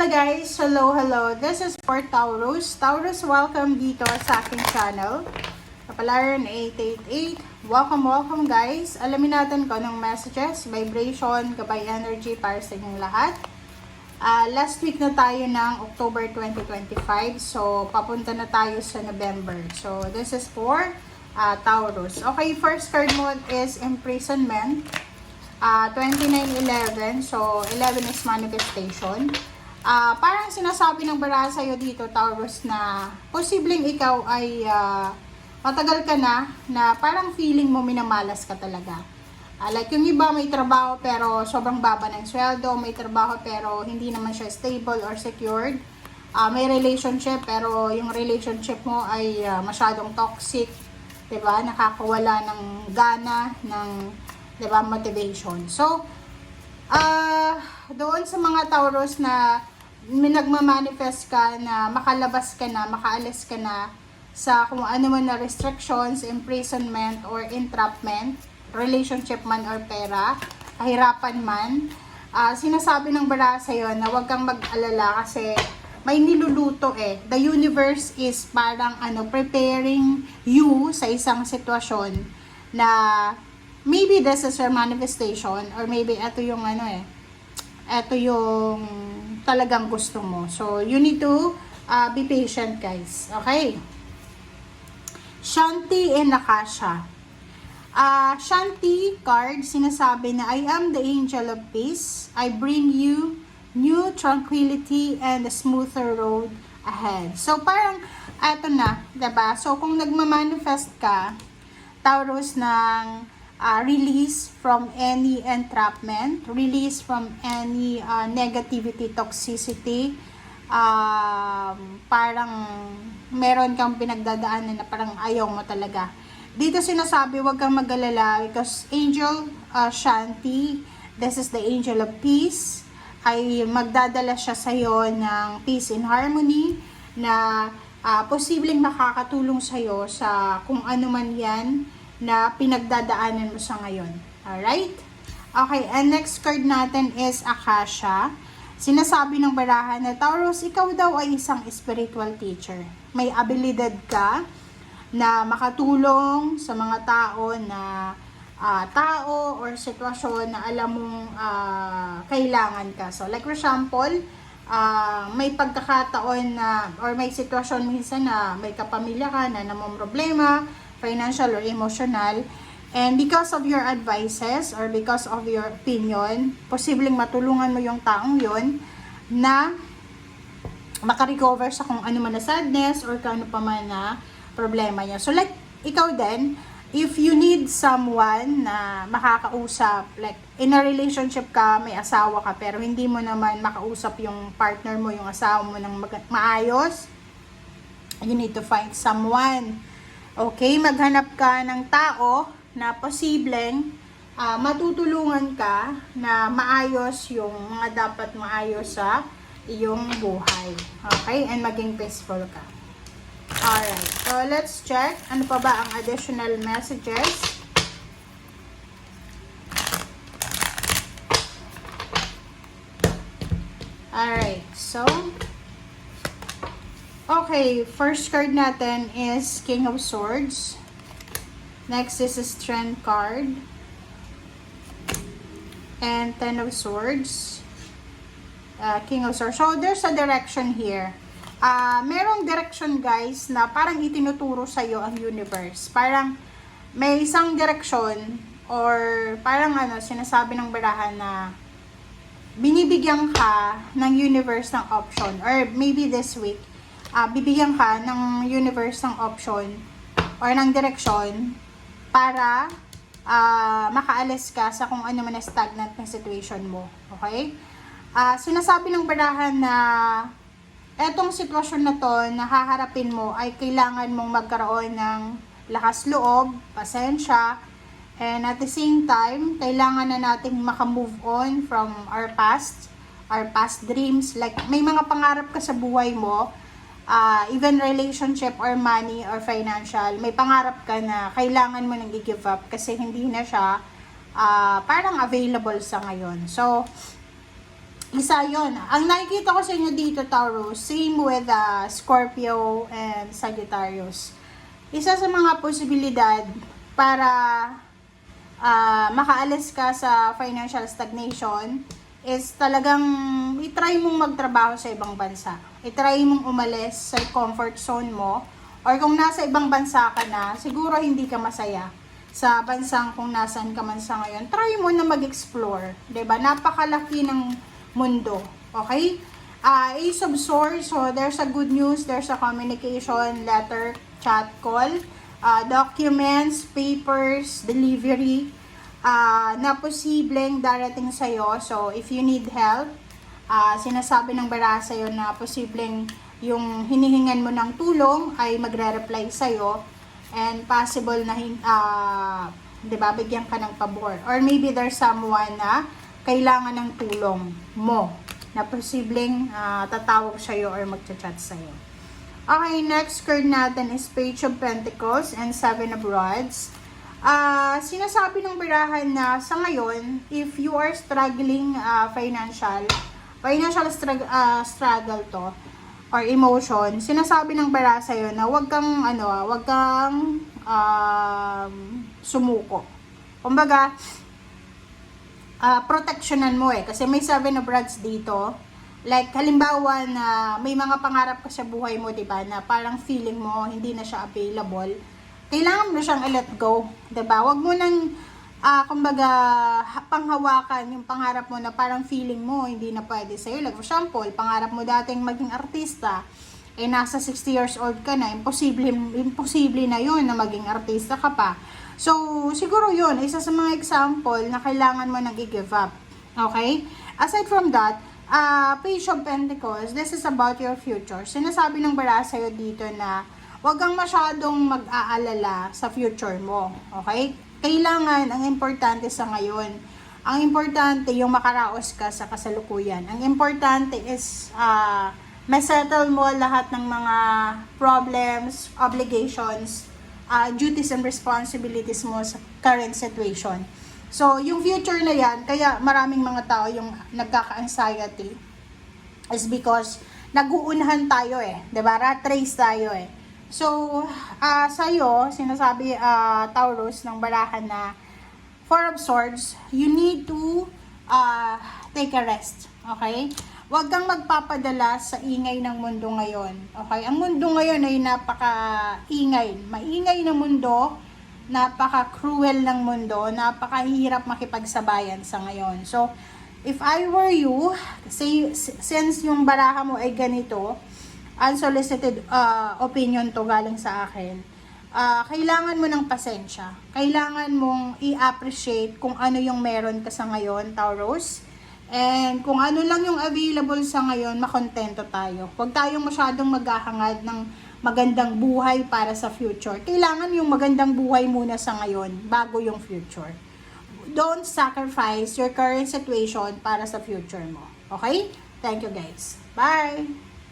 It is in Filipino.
Hello guys! Hello! This is for Taurus. Taurus, welcome dito sa aking channel. Kapalaran 888. Welcome guys. Alamin natin kung anong messages, vibration, gabay energy para sa inyong lahat. Last week na tayo ng October 2025. So, papunta na tayo sa November. So, this is for Taurus. Okay, first card mo is imprisonment. 29-11. So, 11 is manifestation. Parang sinasabi ng baraha sa'yo dito, Taurus, na posibleng ikaw ay matagal ka na parang feeling mo minamalas ka talaga. Like yung iba may trabaho pero sobrang baba ng sweldo, may trabaho pero hindi naman siya stable or secured. May relationship pero yung relationship mo ay masyadong toxic, 'di ba? Nakakawala ng gana, ng 'di ba, motivation. So, doon sa mga Taurus na nagmamanifest ka na makalabas ka na, makaalis ka na sa kung ano man na restrictions, imprisonment or entrapment, relationship man or pera, kahirapan man, sinasabi ng baraha sa'yo na huwag kang mag-alala kasi may niluluto eh. The universe is parang preparing you sa isang sitwasyon na maybe this is your manifestation or maybe ito yung ito yung talagang gusto mo. So, you need to be patient, guys. Okay? Shanti and Akasha. Shanti card, sinasabi na, I am the angel of peace. I bring you new tranquility and a smoother road ahead. So, parang, eto na, diba? So, kung nagmamanifest ka, Taurus, ng release from any entrapment, release from any negativity, toxicity, parang meron kang pinagdadaanan na parang ayaw mo talaga. Dito sinasabi, huwag kang mag-alala because Angel Shanti, this is the angel of peace, ay magdadala siya sa'yo ng peace and harmony na posibleng makakatulong sa'yo sa kung ano man yan na pinagdadaanan mo sa ngayon. Alright? Okay, and next card natin is Akasha. Sinasabi ng baraha na, Taurus, ikaw daw ay isang spiritual teacher. May abilidad ka na makatulong sa mga tao na tao or sitwasyon na alam mong kailangan ka. So, like for example, may pagkakataon na or may sitwasyon minsan na may kapamilya ka na namomroblema, financial or emotional, and because of your advices or because of your opinion, posibleng matulungan mo yung taong yon na makarecover sa kung ano man na sadness or kung ano pa man na problema niya. So like, ikaw din, if you need someone na makakausap, like in a relationship ka, may asawa ka, pero hindi mo naman makausap yung partner mo, yung asawa mo ng maayos, you need to find someone. Okay, maghanap ka ng tao na posibleng matutulungan ka na maayos yung mga dapat maayos sa iyong buhay. Okay, and maging peaceful ka. Alright, so let's check. Ano pa ba ang additional messages? Alright, so okay, first card natin is King of Swords. Next is a Strength card. And Ten of Swords. King of Swords. So, there's a direction here. Merong direction, guys, na parang itinuturo sa'yo ang universe. Parang may isang direction or parang sinasabi ng barahan na binibigyan ka ng universe ng option. Or maybe this week, bibigyan ka ng universe ng option or ng direksyon para makaalis ka sa kung ano man na stagnant na situation mo. Okay? Sinasabi ng barahan na etong sitwasyon na to na haharapin mo ay kailangan mong magkaroon ng lakas loob, pasensya, and at the same time, kailangan na nating makamove on from our past dreams. Like, may mga pangarap ka sa buhay mo, even relationship or money or financial, may pangarap ka na kailangan mo nang i-give up kasi hindi na siya parang available sa ngayon. So, Isa yon. Ang nakikita ko sa inyo dito, Taurus, same with Scorpio and Sagittarius. Isa sa mga posibilidad para makaalis ka sa financial stagnation is talagang i-try mong magtrabaho sa ibang bansa. I-try mong umalis sa comfort zone mo, or kung nasa ibang bansa ka na, siguro hindi ka masaya sa bansang kung nasaan ka man sa ngayon. Try mo na mag-explore, 'di ba? Napakalaki ng mundo. Okay? Ace of Swords, so there's a good news, there's a communication, letter, chat, call, documents, papers, delivery, na posibleng darating sa'yo. So, if you need help, sinasabi ng bara sa'yo na posibleng yung hinihingan mo ng tulong ay magre-reply sa'yo, and possible na diba, bigyan ka ng pabor. Or maybe there's someone na kailangan ng tulong mo na posibleng tatawag sa'yo or magchat-chat sa'yo. Okay, next card natin is Page of Pentacles and Seven of Rods. Sinasabi ng barahan na sa ngayon, if you are struggling financial struggle to or emotion, sinasabi ng bara sa'yo na wag kang sumuko. Kumbaga, protectionan mo kasi may Seven of Rods dito. Like, halimbawa na may mga pangarap ka sa buhay mo, diba, na parang feeling mo hindi na siya available. Kailangan mo na siyang i-let go, diba? Huwag mo nang, kumbaga, panghawakan yung pangarap mo na parang feeling mo hindi na pwede sa'yo. Like, for example, pangarap mo dating maging artista, nasa 60 years old ka na, imposible na yun na maging artista ka pa. So, siguro yun, isa sa mga example na kailangan mo nang i-give up. Okay? Aside from that, Page of Pentacles, this is about your future. Sinasabi ng bara sa'yo dito na huwag kang masyadong mag-aalala sa future mo. Okay? Kailangan, ang importante sa ngayon, ang importante yung makaraos ka sa kasalukuyan. Ang importante is masettle mo lahat ng mga problems, obligations, duties and responsibilities mo sa current situation. So, yung future na yan, kaya maraming mga tao yung nagkaka-anxiety is because nag-uunahan tayo diba? Rat race tayo So, sa'yo, sinasabi Taurus ng barahan na Four of Swords, you need to take a rest. Okay? Huwag kang magpapadala sa ingay ng mundo ngayon. Okay? Ang mundo ngayon ay napaka-ingay. Maingay ng mundo, napaka-cruel ng mundo, napakahirap makipagsabayan sa ngayon. So, if I were you, since yung baraha mo ay ganito, unsolicited opinion to galing sa akin, kailangan mo ng pasensya. Kailangan mong i-appreciate kung ano yung meron ka sa ngayon, Taurus. And kung ano lang yung available sa ngayon, makontento tayo. Huwag tayong masyadong maghahangad ng magandang buhay para sa future. Kailangan yung magandang buhay muna sa ngayon, bago yung future. Don't sacrifice your current situation para sa future mo. Okay? Thank you guys. Bye!